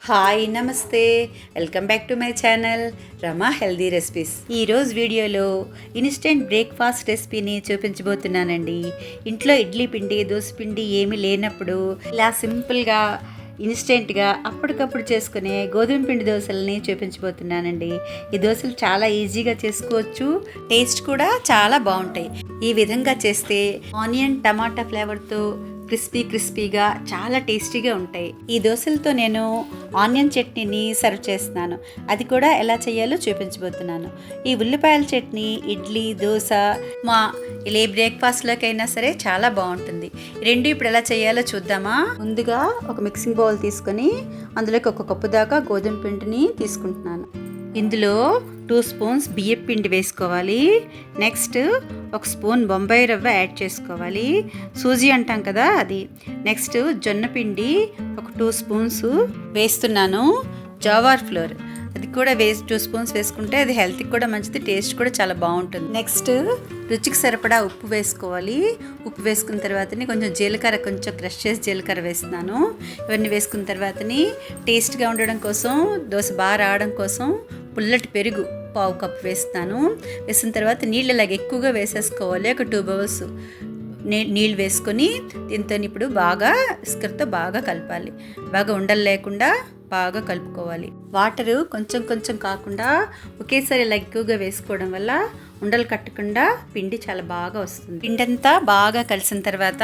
Hi నమస్తే, welcome back to my channel Rama healthy recipes. ఈరోజు వీడియోలో ఇన్స్టెంట్ బ్రేక్ఫాస్ట్ రెసిపీని చూపించబోతున్నానండి. ఇంట్లో ఇడ్లీ పిండి దోశ పిండి ఏమీ లేనప్పుడు ఇలా సింపుల్గా ఇన్స్టెంట్గా అప్పటికప్పుడు చేసుకునే గోధుమ పిండి దోశలని చూపించబోతున్నానండి. ఈ దోశలు చాలా ఈజీగా చేసుకోవచ్చు, టేస్ట్ కూడా చాలా బాగుంటాయి. ఈ విధంగా చేస్తే ఆనియన్ టమాటా ఫ్లేవర్తో క్రిస్పీగా చాలా టేస్టీగా ఉంటాయి. ఈ దోశలతో నేను ఆనియన్ చట్నీని సర్వ్ చేస్తున్నాను. అది కూడా ఎలా చేయాలో చూపించబోతున్నాను. ఈ ఉల్లిపాయల చట్నీ ఇడ్లీ దోశ మా ఇలా ఏ బ్రేక్ఫాస్ట్లోకైనా సరే చాలా బాగుంటుంది. రెండు ఇప్పుడు ఎలా చేయాలో చూద్దామా. ముందుగా ఒక మిక్సింగ్ బౌల్ తీసుకొని అందులోకి ఒక కప్పు దాకా గోధుమ పిండిని తీసుకుంటున్నాను. ఇందులో 2 స్పూన్స్ బియ్యం పిండి వేసుకోవాలి. నెక్స్ట్ 1 స్పూన్ బొంబాయి రవ్వ యాడ్ చేసుకోవాలి, సూజీ అంటాం కదా అది. నెక్స్ట్ జొన్న పిండి ఒక 2 స్పూన్స్ వేస్తున్నాను. జవార్ ఫ్లోర్ అది కూడా 2 స్పూన్స్ వేసుకుంటే అది హెల్త్కి కూడా మంచిది, టేస్ట్ కూడా చాలా బాగుంటుంది. నెక్స్ట్ రుచికి సరిపడా ఉప్పు వేసుకోవాలి. ఉప్పు వేసుకున్న తర్వాతని కొంచెం జీలకర్ర, కొంచెం క్రష్ చేసి జీలకర్ర వేస్తున్నాను. ఇవన్నీ వేసుకున్న తర్వాతని టేస్ట్గా ఉండడం కోసం, దోశ బాగా రావడం కోసం పుల్లటి పెరుగు 1/2 కప్ వేస్తాను. వేసిన తర్వాత నీళ్ళు అలాగ ఎక్కువగా వేసేసుకోవాలి. ఒక 2 బౌల్స్ నీళ్ళు వేసుకొని దీంతో ఇప్పుడు బాగా ఇస్కర్తో బాగా కలపాలి. బాగా ఉండలు లేకుండా బాగా కలుపుకోవాలి. వాటరు కొంచెం కాకుండా ఒకేసారి ఇలా ఎక్కువగా వేసుకోవడం వల్ల ఉండలు కట్టకుండా పిండి చాలా బాగా వస్తుంది. పిండి అంతా బాగా కలిసిన తర్వాత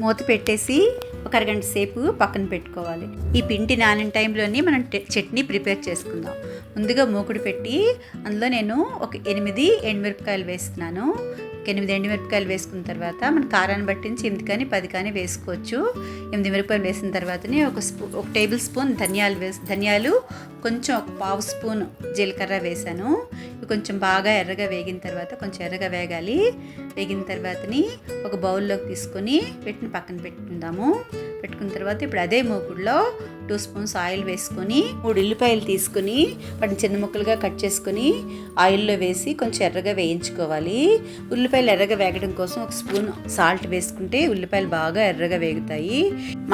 మూత పెట్టేసి ఒక అరగంట సేపు పక్కన పెట్టుకోవాలి. ఈ పిండి నానిన టైంలోని మనం చట్నీ ప్రిపేర్ చేసుకుందాం. ముందుగా మూకుడు పెట్టి అందులో నేను ఒక 8 ఎండుమిరపకాయలు వేస్తున్నాను. 8 ఎండుమిరపకాయలు వేసుకున్న తర్వాత మన కారాన్ని బట్టించి 8 కానీ 10 కానీ వేసుకోవచ్చు. 8 మిరపకాయలు వేసిన తర్వాతనే ఒక టేబుల్ స్పూన్ ధనియాలు, కొంచెం 1/2 స్పూన్ జీలకర్ర వేసాను. కొంచెం బాగా ఎర్రగా వేగిన తర్వాత కొంచెం ఎర్రగా వేగాలి. వేగిన తర్వాతని ఒక బౌల్లోకి తీసుకొని వీటిని పక్కన పెట్టుకుందాము. పెట్టుకున్న తర్వాత ఇప్పుడు అదే మూకుడులో 2 స్పూన్స్ ఆయిల్ వేసుకొని 3 ఉల్లిపాయలు తీసుకొని వాటిని చిన్న ముక్కలుగా కట్ చేసుకొని ఆయిల్లో వేసి కొంచెం ఎర్రగా వేయించుకోవాలి. ఉల్లిపాయలు ఎర్రగా వేగడం కోసం 1 స్పూన్ సాల్ట్ వేసుకుంటే ఉల్లిపాయలు బాగా ఎర్రగా వేగుతాయి.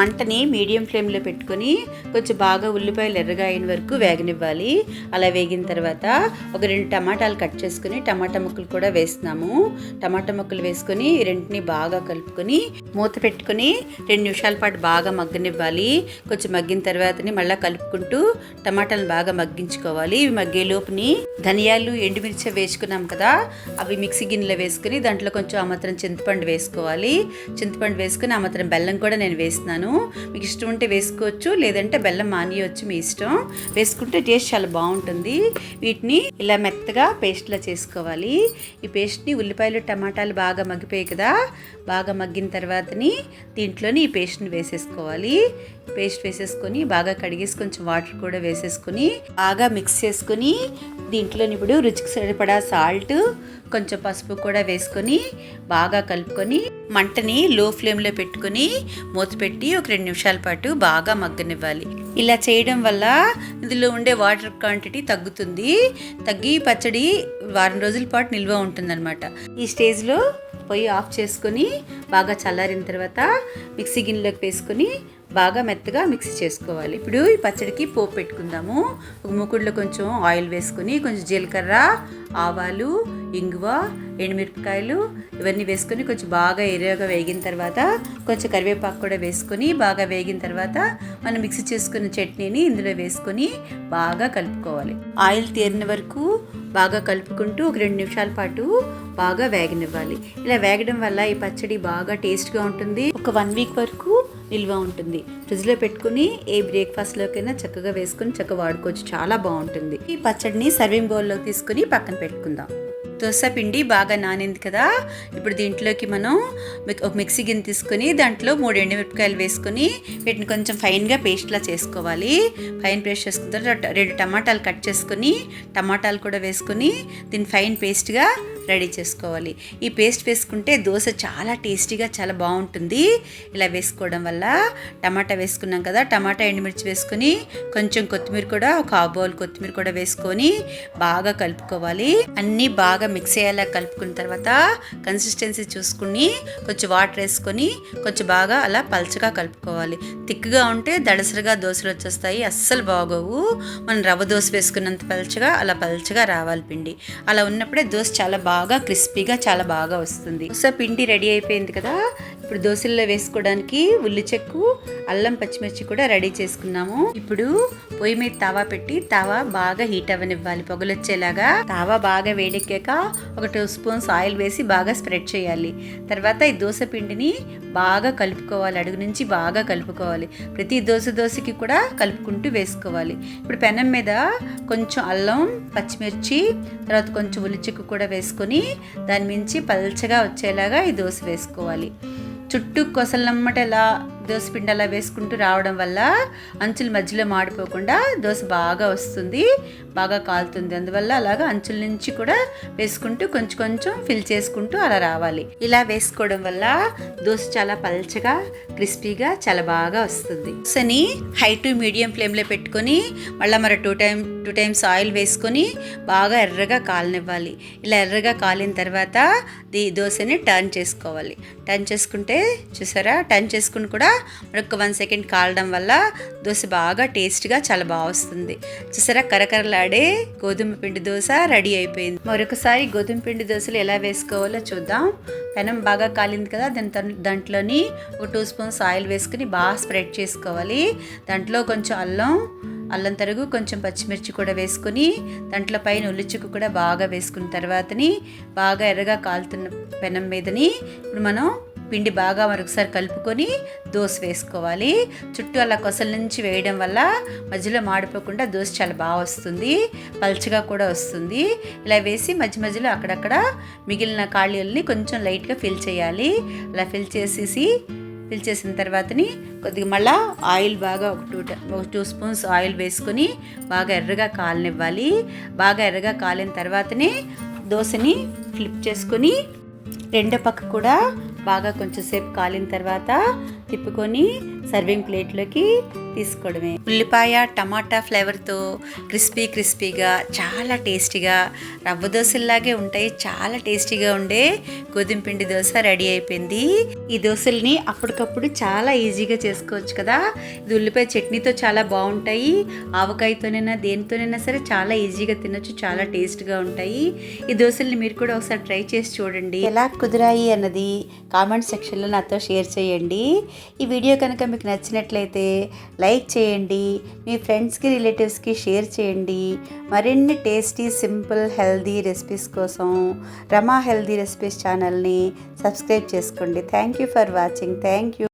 మంటని మీడియం ఫ్లేమ్లో పెట్టుకొని కొంచెం బాగా ఉల్లిపాయలు ఎర్రగా అయిన వరకు వేగనివ్వాలి. అలా వేగిన తర్వాత ఒక 2 టమాటాలు కట్ చేసుకుని టమాటా ముక్కలు కూడా వేస్తున్నాము. టమాటా ముక్కలు వేసుకొని రెంటిని బాగా కలుపుకొని మూత పెట్టుకొని 2 నిమిషాల పాటు బాగా మగ్గనివ్వాలి. కొంచెం మగ్గిన తర్వాతని మళ్ళీ కలుపుకుంటూ టమాటాలు బాగా మగ్గించుకోవాలి. ఇవి మగ్గే లోపుని ధనియాలు ఎండుమిర్చి వేసుకున్నాం కదా, అవి మిక్సీ గిన్నెలో వేసుకుని దాంట్లో కొంచెం ఆమాత్రం చింతపండు వేసుకోవాలి. చింతపండు వేసుకుని ఆమాత్రం బెల్లం కూడా నేను వేస్తున్నాను. మీకు ఇష్టం ఉంటే వేసుకోవచ్చు, లేదంటే బెల్లం మానేయవచ్చు, మీ ఇష్టం. వేసుకుంటే టేస్ట్ చాలా బాగుంటుంది. వీటిని ఇలా మెత్తగా పేస్ట్లా చేసుకోవాలి. ఈ పేస్ట్ని ఉల్లిపాయలు టమాటాలు బాగా మగ్గిపోయాయి కదా, బాగా మగ్గిన తర్వాతని దీంట్లోని ఈ పేస్ట్ని వేసేసుకోవాలి. పేస్ట్ వేసేసుకొని బాగా కడిగేసి కొంచెం వాటర్ కూడా వేసేసుకొని బాగా మిక్స్ చేసుకొని దీంట్లో ఇప్పుడు రుచికి సరిపడా సాల్ట్, కొంచెం పసుపు కూడా వేసుకొని బాగా కలుపుకొని మంటని లో ఫ్లేమ్లో పెట్టుకొని మూత పెట్టి ఒక 2 నిమిషాల పాటు బాగా మగ్గనివ్వాలి. ఇలా చేయడం వల్ల ఇందులో ఉండే వాటర్ క్వాంటిటీ తగ్గి పచ్చడి వారం రోజుల పాటు నిల్వ ఉంటుందన్నమాట. ఈ స్టేజ్లో పొయ్యి ఆఫ్ చేసుకొని బాగా చల్లారిన తర్వాత మిక్సీ గిన్నెలోకి వేసుకొని బాగా మెత్తగా మిక్సీ చేసుకోవాలి. ఇప్పుడు ఈ పచ్చడికి పోపు పెట్టుకుందాము. ఒక మూకుడులో కొంచెం ఆయిల్ వేసుకొని కొంచెం జీలకర్ర, ఆవాలు, ఇంగువ, ఎండుమిరపకాయలు ఇవన్నీ వేసుకొని కొంచెం బాగా ఎర్రగా వేగిన తర్వాత కొంచెం కరివేపాకు కూడా వేసుకొని బాగా వేగిన తర్వాత మనం మిక్సీ చేసుకున్న చట్నీని ఇందులో వేసుకొని బాగా కలుపుకోవాలి. ఆయిల్ తేరిన వరకు బాగా కలుపుకుంటూ ఒక 2 నిమిషాల పాటు బాగా వేగనివ్వాలి. ఇలా వేగడం వల్ల ఈ పచ్చడి బాగా టేస్ట్గా ఉంటుంది. ఒక 1 వీక్ వరకు నిల్వ ఉంటుంది. ఫ్రిడ్జ్లో పెట్టుకుని ఏ బ్రేక్ఫాస్ట్లోకైనా చక్కగా వేసుకొని చక్కగా వాడుకోవచ్చు, చాలా బాగుంటుంది. ఈ పచ్చడిని సర్వింగ్ బౌల్లోకి తీసుకుని పక్కన పెట్టుకుందాం. దోశ పిండి బాగా నానింది కదా, ఇప్పుడు దీంట్లోకి మనం ఒక మిక్సీ గిన్నె తీసుకొని దాంట్లో 3 ఎండుమిరపకాయలు వేసుకొని వీటిని కొంచెం ఫైన్గా పేస్ట్లా చేసుకోవాలి. ఫైన్ పేస్ట్ చేసుకున్న తర్వాత 2 టమాటాలు కట్ చేసుకొని టమాటాలు కూడా వేసుకొని దీన్ని ఫైన్ పేస్ట్గా రెడీ చేసుకోవాలి. ఈ పేస్ట్ వేసుకుంటే దోశ చాలా టేస్టీగా చాలా బాగుంటుంది. ఇలా వేసుకోవడం వల్ల టమాటా వేసుకున్నాం కదా, టమాటా ఎండుమిర్చి వేసుకొని కొంచెం కొత్తిమీర కూడా ఒక హాఫ్ బౌల్ కొత్తిమీర కూడా వేసుకొని బాగా కలుపుకోవాలి. అన్నీ బాగా మిక్స్ అయ్యేలా కలుపుకున్న తర్వాత కన్సిస్టెన్సీ చూసుకుని కొంచెం వాటర్ వేసుకొని కొంచెం బాగా అలా పల్చగా కలుపుకోవాలి. తిక్కుగా ఉంటే దడసరిగా దోశలు వచ్చేస్తాయి, అస్సలు బాగోవు. మనం రవ్వ దోశ వేసుకున్నంత పల్చగా అలా పల్చగా రావాలి పిండి. అలా ఉన్నప్పుడే దోశ చాలా బాగా క్రిస్పీగా చాలా బాగా వస్తుంది. దోశ పిండి రెడీ అయిపోయింది కదా, ఇప్పుడు దోశల్లో వేసుకోవడానికి ఉల్లి చెక్కు, అల్లం, పచ్చిమిర్చి కూడా రెడీ చేసుకున్నాము. ఇప్పుడు పొయ్యి మీద తావా పెట్టి తావా బాగా హీట్ అవ్వనివ్వాలి, పొగలు వచ్చేలాగా. తావా బాగా వేడెక్కాక ఒక 2 స్పూన్స్ ఆయిల్ వేసి బాగా స్ప్రెడ్ చేయాలి. తర్వాత ఈ దోశ పిండిని బాగా కలుపుకోవాలి, అడుగు నుంచి బాగా కలుపుకోవాలి. ప్రతి దోశకి కూడా కలుపుకుంటూ వేసుకోవాలి. ఇప్పుడు పెనం మీద కొంచెం అల్లం, పచ్చిమిర్చి, తర్వాత కొంచెం ఉల్లిచెక్కు కూడా వేసుకొని దాని మించి పల్చగా వచ్చేలాగా ఈ దోశ వేసుకోవాలి. చుట్టూ కొసలమ్మట ఇలా దోశపిండి అలా వేసుకుంటూ రావడం వల్ల అంచుల మధ్యలో మాడిపోకుండా దోశ బాగా వస్తుంది, బాగా కాలుతుంది. అందువల్ల అలాగా అంచుల నుంచి కూడా వేసుకుంటూ కొంచెం కొంచెం ఫిల్ చేసుకుంటూ అలా రావాలి. ఇలా వేసుకోవడం వల్ల దోశ చాలా పల్చగా క్రిస్పీగా చాలా బాగా వస్తుంది. దోశని హై టు మీడియం ఫ్లేమ్లో పెట్టుకొని మళ్ళీ మరి 2 టైమ్స్ ఆయిల్ వేసుకొని బాగా ఎర్రగా కాలనివ్వాలి. ఇలా ఎర్రగా కాలిన తర్వాత ఈ దోశని టర్న్ చేసుకోవాలి. టర్న్ చేసుకుంటే చూసారా, టర్న్ చేసుకుని కూడా మరొక 1 సెకండ్ కాలడం వల్ల దోశ బాగా టేస్ట్గా చాలా బాగా వస్తుంది. చూసారా, కరకరలాడే గోధుమ పిండి దోశ రెడీ అయిపోయింది. మరొకసారి గోధుమ పిండి దోశలు ఎలా వేసుకోవాలో చూద్దాం. పెనం బాగా కాలింది కదా, దాంట్లోని ఒక 2 స్పూన్స్ ఆయిల్ వేసుకుని బాగా స్ప్రెడ్ చేసుకోవాలి. దాంట్లో కొంచెం అల్లం తరుగు, కొంచెం పచ్చిమిర్చి కూడా వేసుకొని దాంట్లో పైన ఉల్లిచెక్కు కూడా బాగా వేసుకున్న తర్వాతని బాగా ఎర్రగా కాలుతున్న పెనం మీదని ఇప్పుడు మనం పిండి బాగా మరొకసారి కలుపుకొని దోశ వేసుకోవాలి. చుట్టూ అలా కొసల నుంచి వేయడం వల్ల మధ్యలో మాడిపోకుండా దోశ చాలా బాగా వస్తుంది, పల్చగా కూడా వస్తుంది. ఇలా వేసి మధ్యలో అక్కడక్కడ మిగిలిన ఖాళీలని కొంచెం లైట్గా ఫిల్ చేయాలి. అలా ఫిల్ చేసిన తర్వాతని కొద్దిగా మళ్ళీ ఆయిల్ బాగా ఒక 2 స్పూన్స్ ఆయిల్ వేసుకొని బాగా ఎర్రగా కాలనివ్వాలి. బాగా ఎర్రగా కాలిన తర్వాతనే దోశని ఫ్లిప్ చేసుకొని రెండో పక్క కూడా బాగా కొంచెం సేపు కాలిన తర్వాత తిప్పుకొని సర్వింగ్ ప్లేట్లోకి తీసుకోవడమే. ఉల్లిపాయ టమాటా ఫ్లేవర్తో క్రిస్పీగా చాలా టేస్టీగా రవ్వ దోశల్లాగే ఉంటాయి, చాలా టేస్టీగా ఉండే గోధుమ పిండి దోశ రెడీ అయిపోయింది. ఈ దోశల్ని అప్పటికప్పుడు చాలా ఈజీగా చేసుకోవచ్చు కదా. ఇది ఉల్లిపాయ చట్నీతో చాలా బాగుంటాయి, ఆవకాయతోనైనా దేనితోనైనా సరే చాలా ఈజీగా తినొచ్చు, చాలా టేస్ట్గా ఉంటాయి. ఈ దోశల్ని మీరు కూడా ఒకసారి ట్రై చేసి చూడండి. ఎలా కుదిరాయి అన్నది కామెంట్ సెక్షన్లో నాతో షేర్ చేయండి. ఈ వీడియో కనుక మీకు నచ్చినట్లయితే లైక్ చేయండి, మీ ఫ్రెండ్స్కి రిలేటివ్స్కి షేర్ చేయండి. మరిన్ని టేస్టీ సింపుల్ హెల్దీ రెసిపీస్ కోసం రమా హెల్దీ రెసిపీస్ ఛానల్ని సబ్స్క్రైబ్ చేసుకోండి. Thank you for watching. Thank you.